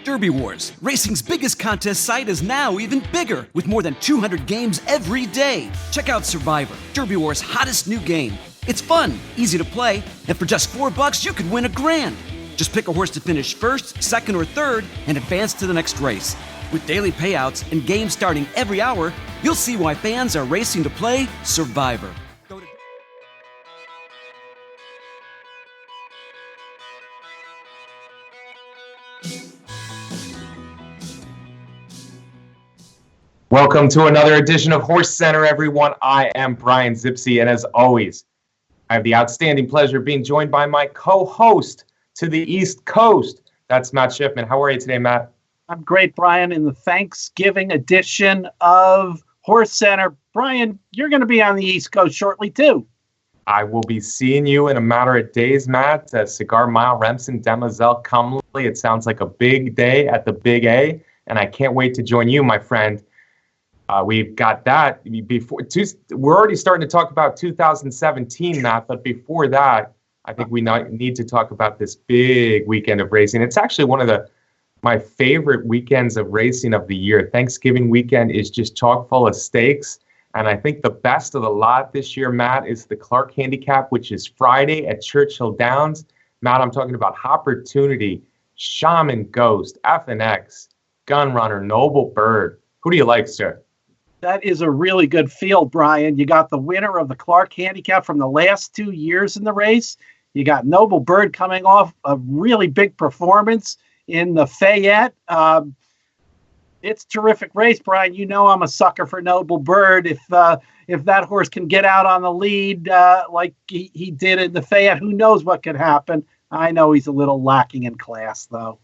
Derby Wars, racing's biggest contest site, is now even bigger with more than 200 games every day. Check out Survivor, Derby Wars' hottest new game. It's fun, easy to play, and for just $4 you could win $1,000. Just pick a horse to finish first, second, or third and advance to the next race. With daily payouts and games starting every hour, you'll see why fans are racing to play Survivor. Welcome to another edition of HorseCenter, everyone. I am Brian Zipsey, and as always, I have the outstanding pleasure of being joined by my co-host to the East Coast. That's Matt Schiffman. How are you today, Matt? I'm great, Brian, in the Thanksgiving edition of HorseCenter. Brian, you're going to be on the East Coast shortly, too. I will be seeing you in a matter of days, Matt. Cigar, Mile, Remsen, Demoiselle, Cumley. It sounds like a big day at the Big A, and I can't wait to join you, my friend. We've got that before. We're already starting to talk about 2017, Matt, but before that, I think we need to talk about this big weekend of racing. It's actually one of my favorite weekends of racing of the year. Thanksgiving weekend is just chock full of stakes, and I think the best of the lot this year, Matt, is the Clark Handicap, which is Friday at Churchill Downs. Matt, I'm talking about Opportunity, Shaman Ghost, FNX, Gunrunner, Noble Bird. Who do you like, sir? That is a really good field, Brian. You got the winner of the Clark Handicap from the last 2 years in the race. You got Noble Bird coming off a really big performance in the Fayette. It's a terrific race, Brian. You know I'm a sucker for Noble Bird. If that horse can get out on the lead like he did in the Fayette, who knows what could happen. I know he's a little lacking in class, though.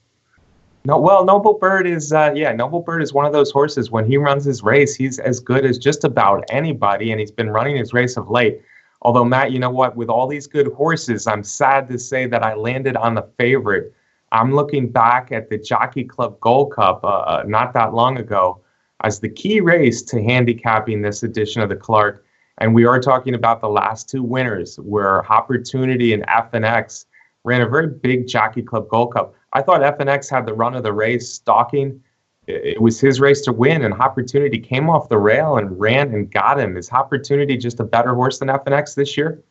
No, well, Noble Bird is Noble Bird is one of those horses. When he runs his race, he's as good as just about anybody, and he's been running his race of late. Although, Matt, you know what? With all these good horses, I'm sad to say that I landed on the favorite. I'm looking back at the Jockey Club Gold Cup not that long ago as the key race to handicapping this edition of the Clark, and we are talking about the last two winners, where Opportunity and FNX ran a very big Jockey Club Gold Cup. I thought FNX had the run of the race, stalking. It was his race to win, and Opportunity came off the rail and ran and got him. Is Opportunity just a better horse than FNX this year?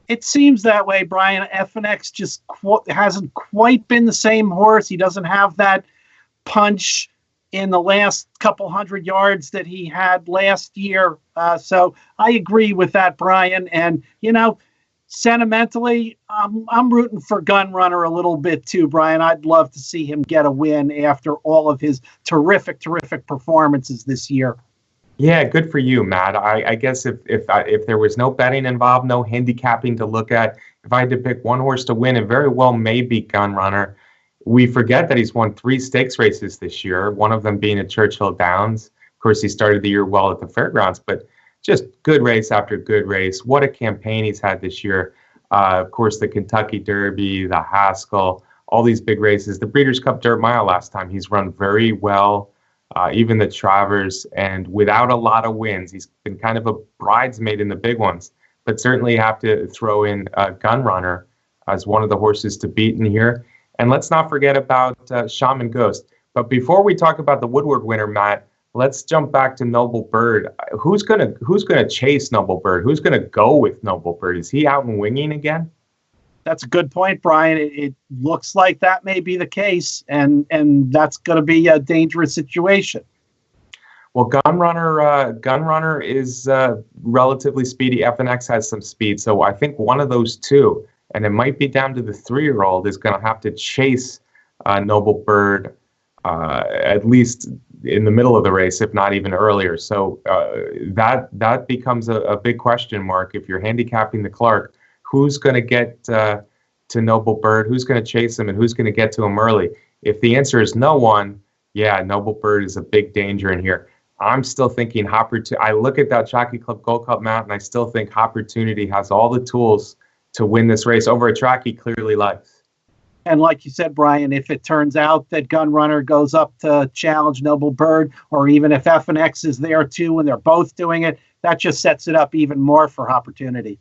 It seems that way, Brian. FNX just hasn't quite been the same horse. He doesn't have that punch in the last couple hundred yards that he had last year. So I agree with that, Brian. And, you know, sentimentally, I'm rooting for Gunrunner a little bit too, Brian. I'd love to see him get a win after all of his terrific performances this year. Yeah, good for you, Matt. I guess if there was no betting involved, no handicapping to look at, if I had to pick one horse to win, it very well may be Gunrunner. We forget that he's won 3 stakes races this year, one of them being at Churchill Downs. Of course, he started the year well at the fairgrounds, but just good race after good race. What a campaign he's had this year. Of course, the Kentucky Derby, the Haskell, all these big races. The Breeders' Cup Dirt Mile last time, he's run very well. Even the Travers, and without a lot of wins. He's been kind of a bridesmaid in the big ones, but certainly have to throw in Gunrunner as one of the horses to beat in here. And let's not forget about Shaman Ghost. But before we talk about the Woodward winner, Matt, let's jump back to Noble Bird. Who's gonna chase Noble Bird? Who's gonna go with Noble Bird? Is he out and winging again? That's a good point, Brian. It looks like that may be the case, and that's going to be a dangerous situation. Well, Gunrunner is relatively speedy. FNX has some speed, so I think one of those two, and it might be down to the 3-year-old, is going to have to chase Noble Bird at least in the middle of the race, if not even earlier. So that becomes a big question mark if you're handicapping the Clark. Who's going to get to Noble Bird? Who's going to chase him? And who's going to get to him early? If the answer is no one, yeah, Noble Bird is a big danger in here. I'm still thinking I look at that Jockey Club Gold Cup, Matt, and I still think Opportunity has all the tools to win this race over a track he clearly likes. And like you said, Brian, if it turns out that Gunrunner goes up to challenge Noble Bird, or even if FNX is there too and they're both doing it, that just sets it up even more for Opportunity.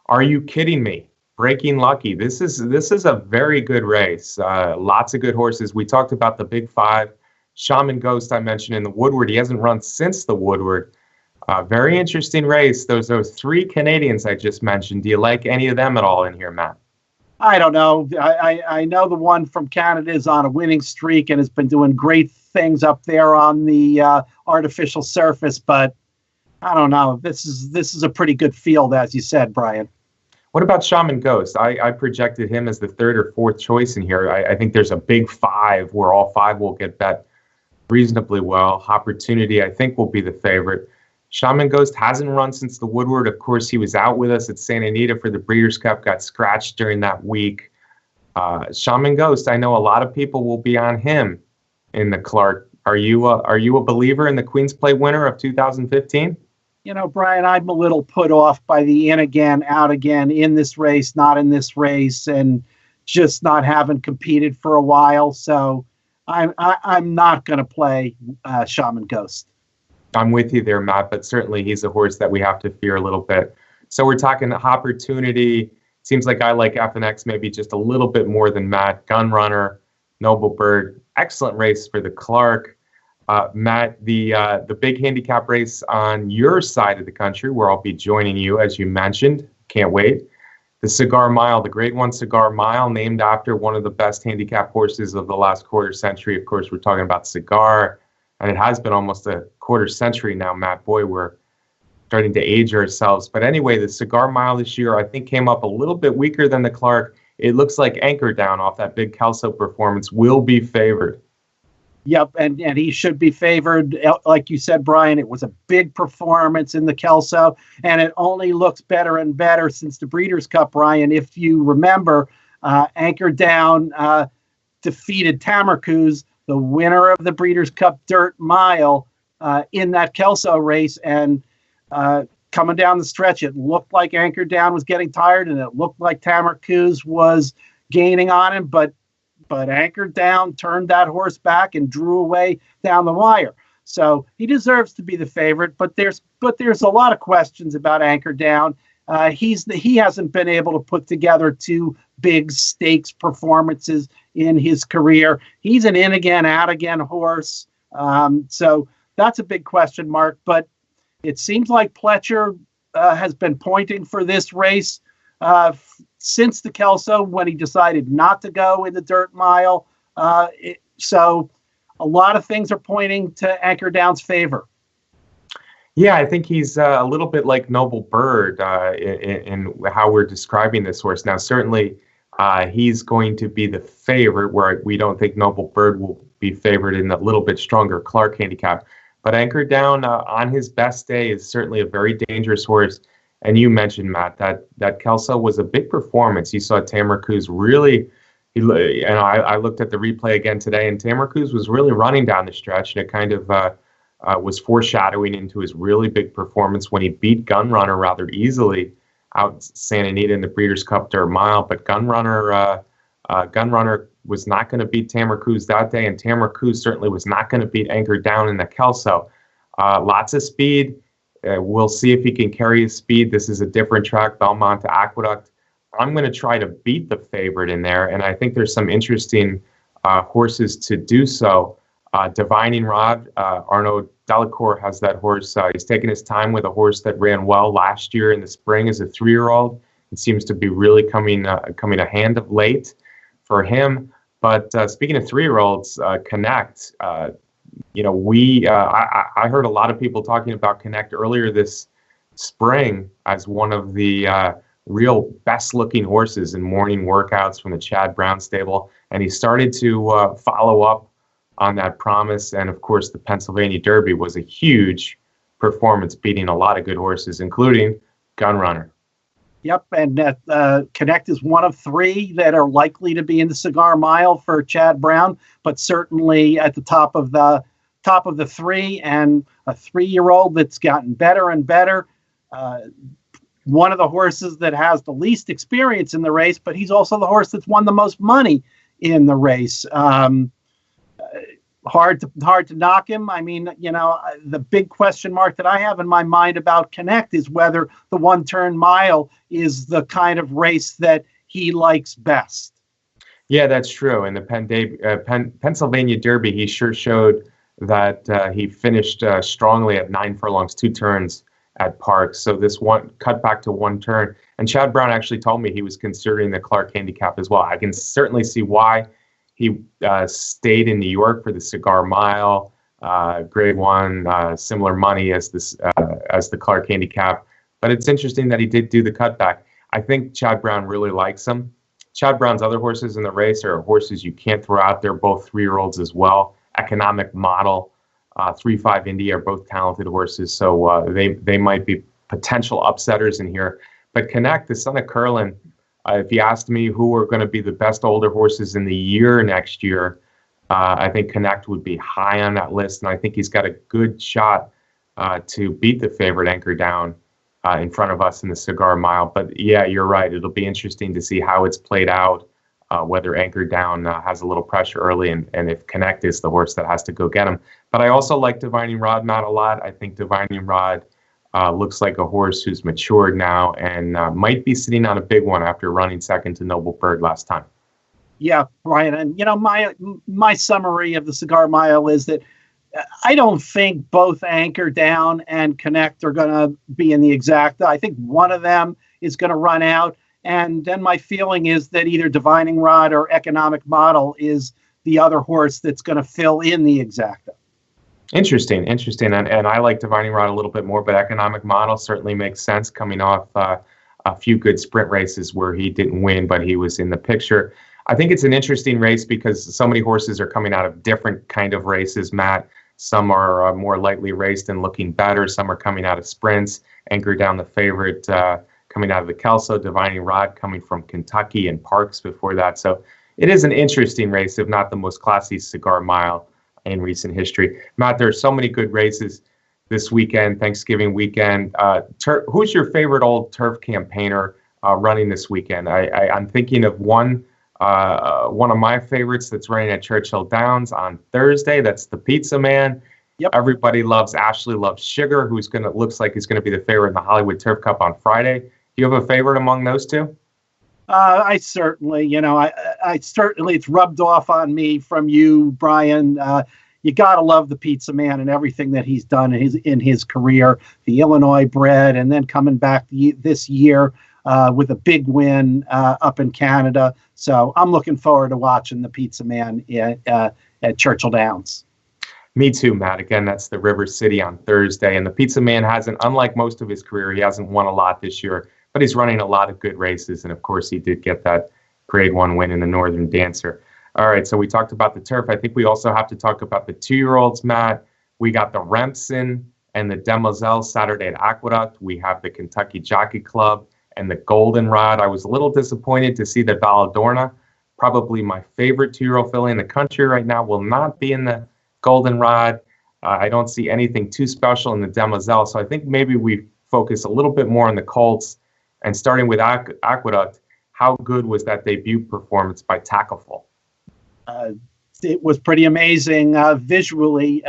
Are you kidding me? Breaking Lucky. This is a very good race. Lots of good horses. We talked about the Big Five. Shaman Ghost I mentioned in the Woodward. He hasn't run since the Woodward. Very interesting race. Those three Canadians I just mentioned. Do you like any of them at all in here, Matt? I don't know. I know the one from Canada is on a winning streak and has been doing great things up there on the artificial surface, but I don't know. This is a pretty good field, as you said, Brian. What about Shaman Ghost? I projected him as the third or fourth choice in here. I think there's a big five where all five will get bet reasonably well. Opportunity, I think, will be the favorite. Shaman Ghost hasn't run since the Woodward. Of course, he was out with us at Santa Anita for the Breeders' Cup, got scratched during that week. Shaman Ghost, I know a lot of people will be on him in the Clark. Are you a believer in the Queen's Plate winner of 2015? You know, Brian, I'm a little put off by the in again, out again, in this race, not in this race, and just not having competed for a while. So I'm not going to play Shaman Ghost. I'm with you there, Matt, but certainly he's a horse that we have to fear a little bit. So we're talking opportunity. Seems like I like FNX maybe just a little bit more than Matt. Gunrunner, Noble Bird, excellent race for the Clark. Matt, the big handicap race on your side of the country, where I'll be joining you, as you mentioned. Can't wait. The Cigar Mile, the Grade 1 Cigar Mile, named after one of the best handicap horses of the last quarter century. Of course, we're talking about Cigar, and it has been almost a quarter century now, Matt. Boy, we're starting to age ourselves. But anyway, the Cigar Mile this year, I think, came up a little bit weaker than the Clark. It looks like Anchor Down off that big Kelso performance will be favored. Yep, and he should be favored. Like you said, Brian, it was a big performance in the Kelso, and it only looks better and better since the Breeders' Cup, Brian. If you remember, Anchor Down defeated Tamarcuz, the winner of the Breeders' Cup Dirt Mile, in that Kelso race, and coming down the stretch, it looked like Anchor Down was getting tired, and it looked like Tamarcuz was gaining on him, but Anchor Down turned that horse back and drew away down the wire. So he deserves to be the favorite, but there's a lot of questions about Anchor Down. He hasn't been able to put together two big stakes performances in his career. He's an in again, out again horse. So that's a big question mark, but it seems like Pletcher has been pointing for this race since the Kelso, when he decided not to go in the Dirt Mile. So a lot of things are pointing to Anchor Down's favor. Yeah, I think he's a little bit like Noble Bird in how we're describing this horse. Now, certainly he's going to be the favorite, where we don't think Noble Bird will be favored in the little bit stronger Clark handicap. But Anchor Down on his best day is certainly a very dangerous horse. And you mentioned, Matt, that Kelso was a big performance. You saw Tamarcuz really, I looked at the replay again today, and Tamarcuz was really running down the stretch, and it kind of was foreshadowing into his really big performance when he beat Gunrunner rather easily out Santa Anita in the Breeders' Cup Dirt Mile. But Gunrunner was not going to beat Tamarcuz that day, and Tamarcuz certainly was not going to beat Anchor Down in the Kelso. Lots of speed. We'll see if he can carry his speed. This is a different track, Belmont to Aqueduct. I'm going to try to beat the favorite in there, and I think there's some interesting horses to do so. Divining Rod, Arnaud Delacour has that horse. He's taken his time with a horse that ran well last year in the spring as a 3-year-old. It seems to be really coming a hand of late for him. But speaking of 3-year-olds, Connect. I heard a lot of people talking about Connect earlier this spring as one of the real best-looking horses in morning workouts from the Chad Brown stable, and he started to follow up on that promise. And of course, the Pennsylvania Derby was a huge performance, beating a lot of good horses, including Gunrunner. Yep, and Connect is one of 3 that are likely to be in the Cigar Mile for Chad Brown, but certainly at the top of the 3, and a 3-year-old that's gotten better and better. One of the horses that has the least experience in the race, but he's also the horse that's won the most money in the race. hard to knock him. I mean, the big question mark that I have in my mind about Connect is whether the 1-turn mile is the kind of race that he likes best. Yeah, that's true. In the Pennsylvania Derby, he sure showed that he finished strongly at 9 furlongs, 2 turns at Park. So this one cut back to 1 turn. And Chad Brown actually told me he was considering the Clark Handicap as well. I can certainly see why he stayed in New York for the Cigar Mile, Grade 1, similar money as the Clark Handicap. But it's interesting that he did do the cutback. I think Chad Brown really likes him. Chad Brown's other horses in the race are horses you can't throw out there, both 3-year-olds as well. Economic Model, 3-5 Indy are both talented horses, so they might be potential upsetters in here. But Connect, the son of Curlin, if you asked me who are going to be the best older horses in the year next year, I think Connect would be high on that list, and I think he's got a good shot to beat the favorite Anchor Down in front of us in the Cigar Mile. But yeah, you're right. It'll be interesting to see how it's played out, whether Anchor Down has a little pressure early, and if Connect is the horse that has to go get him. But I also like Divining Rod, Matt, a lot. I think Divining Rod looks like a horse who's matured now and might be sitting on a big one after running second to Noble Bird last time. Yeah, Brian. And, my summary of the Cigar Mile is that I don't think both Anchor Down and Connect are going to be in the exacta. I think one of them is going to run out. And then my feeling is that either Divining Rod or Economic Model is the other horse that's going to fill in the exacta. Interesting. And I like Divining Rod a little bit more, but Economic Model certainly makes sense coming off a few good sprint races where he didn't win, but he was in the picture. I think it's an interesting race because so many horses are coming out of different kind of races, Matt. Some are more lightly raced and looking better. Some are coming out of sprints. Anchor Down, the favorite, coming out of the Kelso. Divining Rod coming from Kentucky and Parks before that. So it is an interesting race, if not the most classy Cigar Mile in recent history. Matt, there are so many good races this weekend, Thanksgiving weekend. Who's your favorite old turf campaigner running this weekend? I'm thinking of one of my favorites that's running at Churchill Downs on Thursday. That's the Pizza Man. Yep. Everybody loves Ashley Loves Sugar, looks like he's going to be the favorite in the Hollywood Turf Cup on Friday. Do you have a favorite among those two? I certainly, I certainly, it's rubbed off on me from you, Brian. You got to love the Pizza Man and everything that he's done in his career, the Illinois bred, and then coming back this year with a big win up in Canada. So I'm looking forward to watching the Pizza Man at Churchill Downs. Me too, Matt. Again, that's the River City on Thursday. And the Pizza Man unlike most of his career, he hasn't won a lot this year, but he's running a lot of good races. And of course, he did get that Grade 1 win in the Northern Dancer. All right, so we talked about the turf. I think we also have to talk about the 2-year-olds, Matt. We got the Remsen and the Demoiselle Saturday at Aqueduct. We have the Kentucky Jockey Club and the Goldenrod. I was a little disappointed to see that Valladorna, probably my favorite 2-year-old filly in the country right now, will not be in the Goldenrod. I don't see anything too special in the Demoiselle, so I think maybe we focus a little bit more on the Colts. And starting with Aqueduct, how good was that debut performance by Tackleful? It was pretty amazing visually.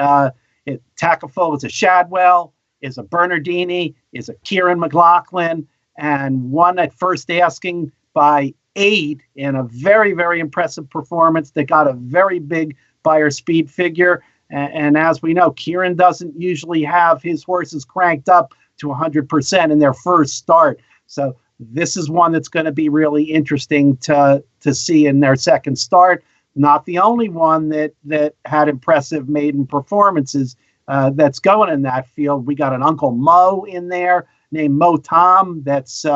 Tackleful is a Shadwell, is a Bernardini, is a Kieran McLaughlin, and won at first asking by 8 in a very, very impressive performance that got a very big buyer speed figure. And as we know, Kieran doesn't usually have his horses cranked up to 100% in their first start. So this is one that's going to be really interesting to see in their second start. Not the only one that had impressive maiden performances that's going in that field. We got an Uncle Mo in there named Mo Tom that's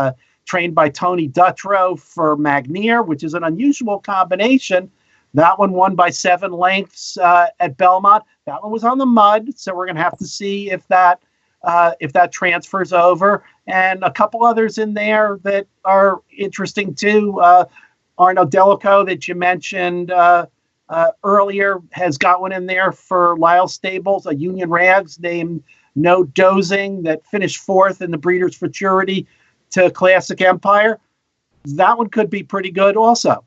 trained by Tony Dutrow for Magnier, which is an unusual combination. That one won by 7 lengths at Belmont. That one was on the mud, so we're going to have to see if that transfers over. And a couple others in there that are interesting too. Arno Delico that you mentioned earlier has got one in there for Lyle Stables, a Union Rags named No Dozing that finished 4th in the Breeders' Futurity to Classic Empire. That one could be pretty good also.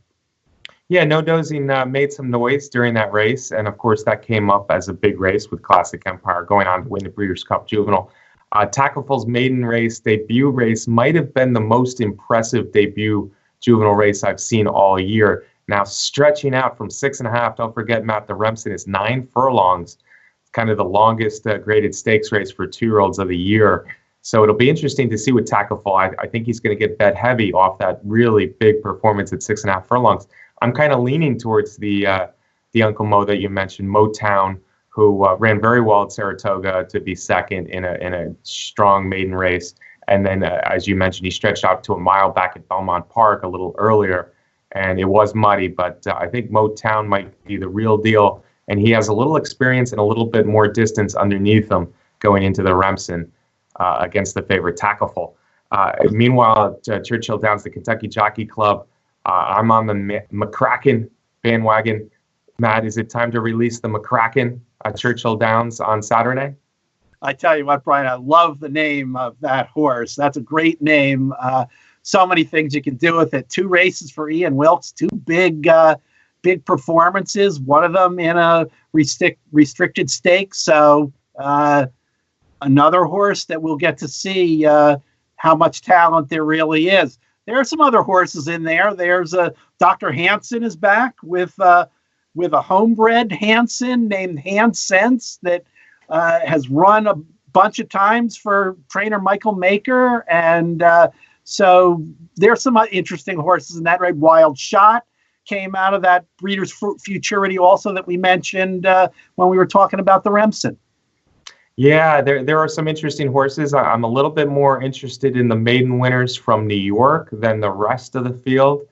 Yeah, No Dozing made some noise during that race, and of course that came up as a big race with Classic Empire going on to win the Breeders' Cup Juvenile. Tackleful's maiden race, debut race, might have been the most impressive debut juvenile race I've seen all year. Now stretching out from 6.5, don't forget, Matt, the Remsen is 9 furlongs. It's kind of the longest graded stakes race for 2-year-olds of the year. So it'll be interesting to see with Tackleful. I think he's going to get bet heavy off that really big performance at 6.5 furlongs. I'm kind of leaning towards the Uncle Mo that you mentioned, Motown, who ran very well at Saratoga to be second in a strong maiden race. And then, as you mentioned, he stretched out to a mile back at Belmont Park a little earlier, and it was muddy. But I think Motown might be the real deal, and he has a little experience and a little bit more distance underneath him going into the Remsen against the favorite Tackleful. Meanwhile, at Churchill Downs, the Kentucky Jockey Club, I'm on the McCracken bandwagon. Matt, is it time to release the McCracken at Churchill Downs on Saturday? I tell you what, Brian, I love the name of that horse. That's a great name. So many things you can do with it. 2 races for Ian Wilkes, 2 big performances, one of them in a restricted stake. So another horse that we'll get to see how much talent there really is. There are some other horses in there. There's Dr. Hansen is back with a homebred Hansen named Hand Sense that has run a bunch of times for trainer Michael Maker. And so there's some interesting horses in that, right? Wild Shot came out of that Breeders' Futurity also that we mentioned when we were talking about the Remsen. Yeah, there are some interesting horses. I'm a little bit more interested in the maiden winners from New York than the rest of the field.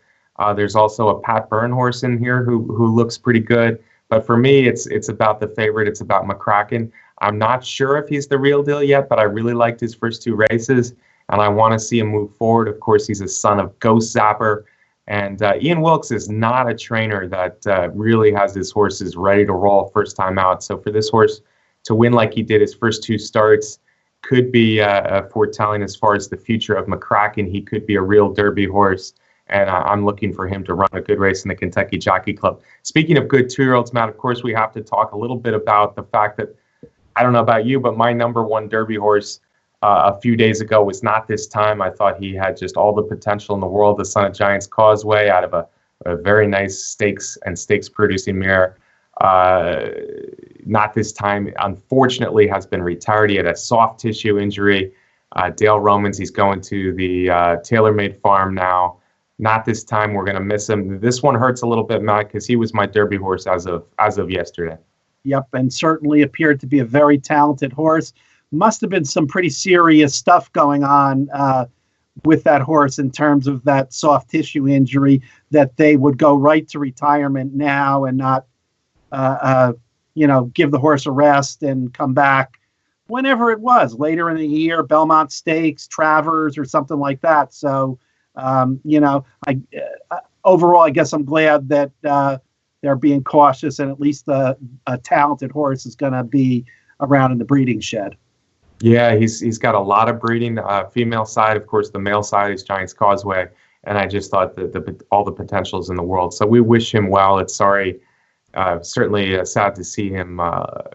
There's also a Pat Byrne horse in here who looks pretty good. But for me, it's about the favorite. It's about McCracken. I'm not sure if he's the real deal yet, but I really liked his first 2 races, and I want to see him move forward. Of course, he's a son of Ghost Zapper, and Ian Wilkes is not a trainer that really has his horses ready to roll first time out. So for this horse to win like he did his first 2 starts could be foretelling as far as the future of McCracken. He could be a real Derby horse, and I'm looking for him to run a good race in the Kentucky Jockey Club. Speaking of good 2-year-olds, Matt, of course, we have to talk a little bit about the fact that, I don't know about you, but my number 1 Derby horse a few days ago was not this time. I thought he had just all the potential in the world, the Son of Giants Causeway, out of a very nice stakes producing mare. Not this time, unfortunately, has been retired. He had a soft tissue injury. Dale Romans, he's going to the TaylorMade farm now. Not this time. We're going to miss him. This one hurts a little bit, Matt, because he was my Derby horse as of yesterday. Yep, and certainly appeared to be a very talented horse. Must have been some pretty serious stuff going on with that horse in terms of that soft tissue injury, that they would go right to retirement now and not give the horse a rest and come back whenever it was, later in the year, Belmont Stakes, Travers, or something like that. So, overall, I guess I'm glad that they're being cautious, and at least a talented horse is going to be around in the breeding shed. Yeah, he's got a lot of breeding. Female side, of course, the male side is Giants Causeway, and I just thought that all the potentials in the world. So we wish him well. It's certainly sad to see him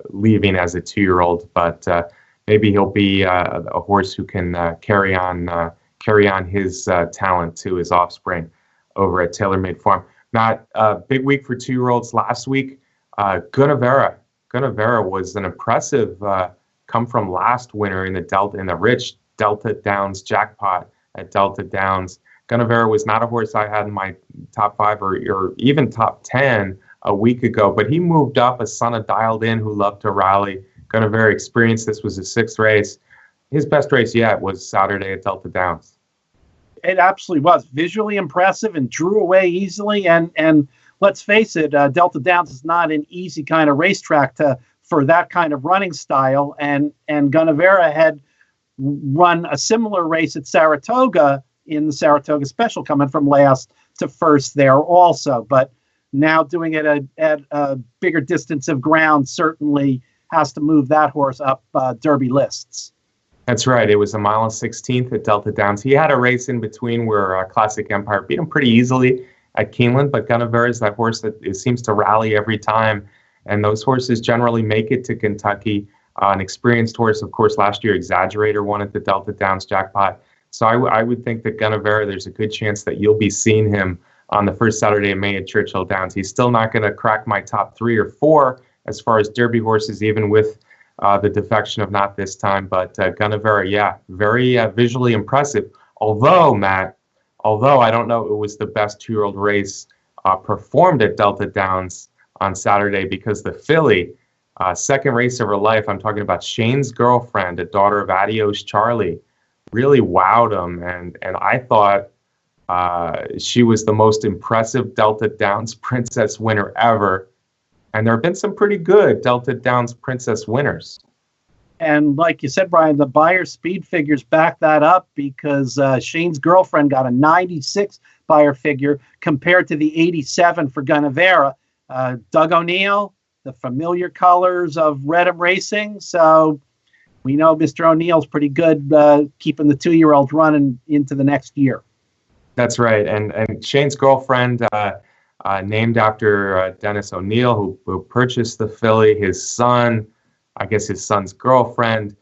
leaving as a 2-year-old, but maybe he'll be a horse who can carry on his talent to his offspring over at TaylorMade Farm. Not a big week for 2-year-olds last week. Gunnevera was an impressive come from last winner in the rich Delta Downs jackpot at Delta Downs. Gunnevera was not a horse I had in my top 5 or even top 10 a week ago, but he moved up, a son of Dialed In who loved to rally. Gunnevera experienced. This was his 6th race. His best race yet was Saturday at Delta Downs. It absolutely was visually impressive and drew away easily. And let's face it, Delta Downs is not an easy kind of racetrack for that kind of running style. And Gunnevera had run a similar race at Saratoga in the Saratoga Special, coming from last to first there also. But now doing it at a bigger distance of ground certainly has to move that horse up Derby lists. That's right. It was a 1.16 at Delta Downs. He had a race in between where Classic Empire beat him pretty easily at Keeneland, but Guinevere is that horse that seems to rally every time. And those horses generally make it to Kentucky. An experienced horse, of course, last year, Exaggerator won at the Delta Downs Jackpot. So I would think that Guinevere, there's a good chance that you'll be seeing him on the first Saturday of May at Churchill Downs. He's still not going to crack my top 3 or 4 as far as Derby horses, even with the defection of Not This Time. But Guinevere, yeah, very visually impressive. Although, Matt, I don't know it was the best 2-year-old race performed at Delta Downs on Saturday, because the filly, second race of her life, I'm talking about Shane's Girlfriend, a daughter of Adios Charlie, really wowed him. And I thought she was the most impressive Delta Downs Princess winner ever. And there have been some pretty good Delta Downs Princess winners. And like you said, Brian, the buyer speed figures back that up, because Shane's Girlfriend got a 96 buyer figure compared to the 87 for Guinevere. Doug O'Neill, the familiar colors of Redham Racing. So we know Mr. O'Neill's pretty good keeping the 2-year-olds running into the next year. That's right. And Shane's Girlfriend, named after Dennis O'Neill, who purchased the filly. His son, I guess his son's girlfriend.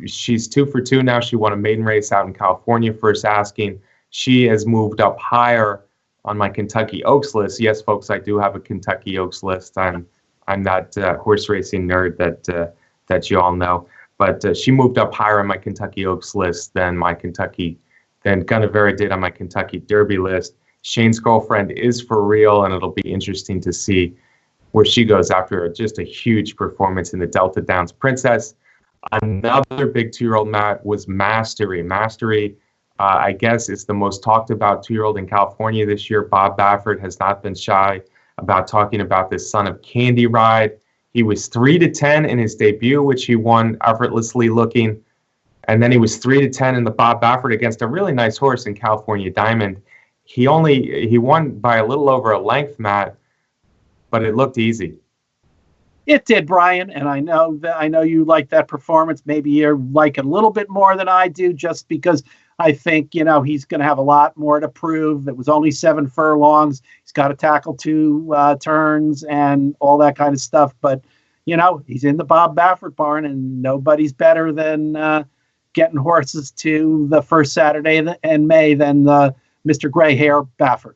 She's 2 for 2 now. She won a maiden race out in California first asking. She has moved up higher on my Kentucky Oaks list. Yes, folks, I do have a Kentucky Oaks list. I'm that horse racing nerd that you all know. But she moved up higher on my Kentucky Oaks list than Guinevere did on my Kentucky Derby list. Shane's Girlfriend is for real, and it'll be interesting to see where she goes after just a huge performance in the Delta Downs Princess. Another big 2-year-old, Matt, was Mastery. Mastery, I guess, is the most talked about 2-year-old in California this year. Bob Baffert has not been shy about talking about this son of Candy Ride. He was 3-10 in his debut, which he won effortlessly looking. And then he was 3-10 in the Bob Baffert against a really nice horse in California Diamond. He won by a little over a length, Matt, but it looked easy. It did, Brian, and I know you like that performance. Maybe you like it a little bit more than I do, just because I think he's going to have a lot more to prove. It was only 7 furlongs. He's got to tackle 2 turns and all that kind of stuff. But he's in the Bob Baffert barn, and nobody's better than getting horses to the first Saturday in May than Mr. Gray Hair Baffert.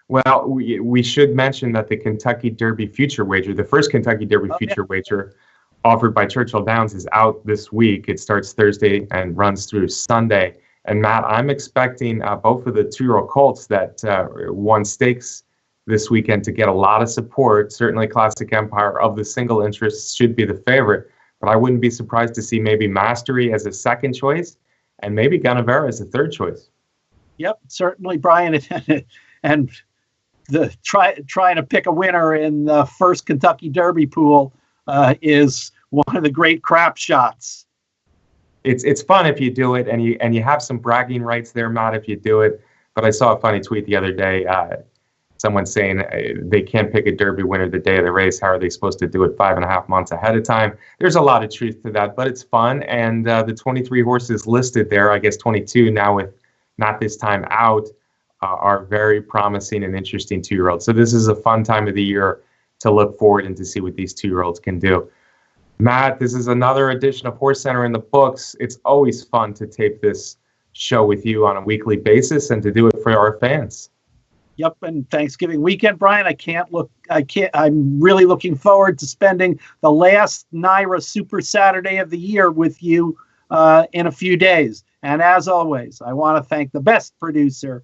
Well, we should mention that the Kentucky Derby Future Wager, the first Kentucky Derby Future Wager offered by Churchill Downs, is out this week. It starts Thursday and runs through Sunday. And Matt, I'm expecting both of the 2-year-old colts that won stakes this weekend to get a lot of support. Certainly Classic Empire of the single interest should be the favorite, but I wouldn't be surprised to see maybe Mastery as a second choice and maybe Guinevere as a third choice. Yep, certainly, Brian. And trying to pick a winner in the first Kentucky Derby pool is one of the great crap shots. It's fun if you do it, and you have some bragging rights there, Matt, if you do it. But I saw a funny tweet the other day. Someone saying they can't pick a Derby winner the day of the race. How are they supposed to do it 5.5 months ahead of time? There's a lot of truth to that, but it's fun. And the 23 horses listed there, I guess 22 now with Not This Time out, are very promising and interesting 2-year-olds. So this is a fun time of the year to look forward and to see what these 2-year-olds can do. Matt, this is another edition of HorseCenter in the books. It's always fun to tape this show with you on a weekly basis and to do it for our fans. Yep, and Thanksgiving weekend, Brian, I'm really looking forward to spending the last NYRA Super Saturday of the year with you in a few days. And as always, I want to thank the best producer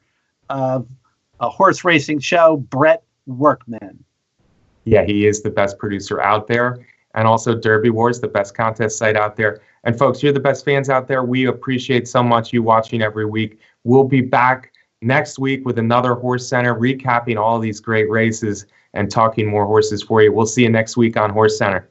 of a horse racing show, Brett Workman. Yeah, he is the best producer out there. And also Derby Wars, the best contest site out there. And folks, you're the best fans out there. We appreciate so much you watching every week. We'll be back next week with another HorseCenter, recapping all these great races and talking more horses for you. We'll see you next week on HorseCenter.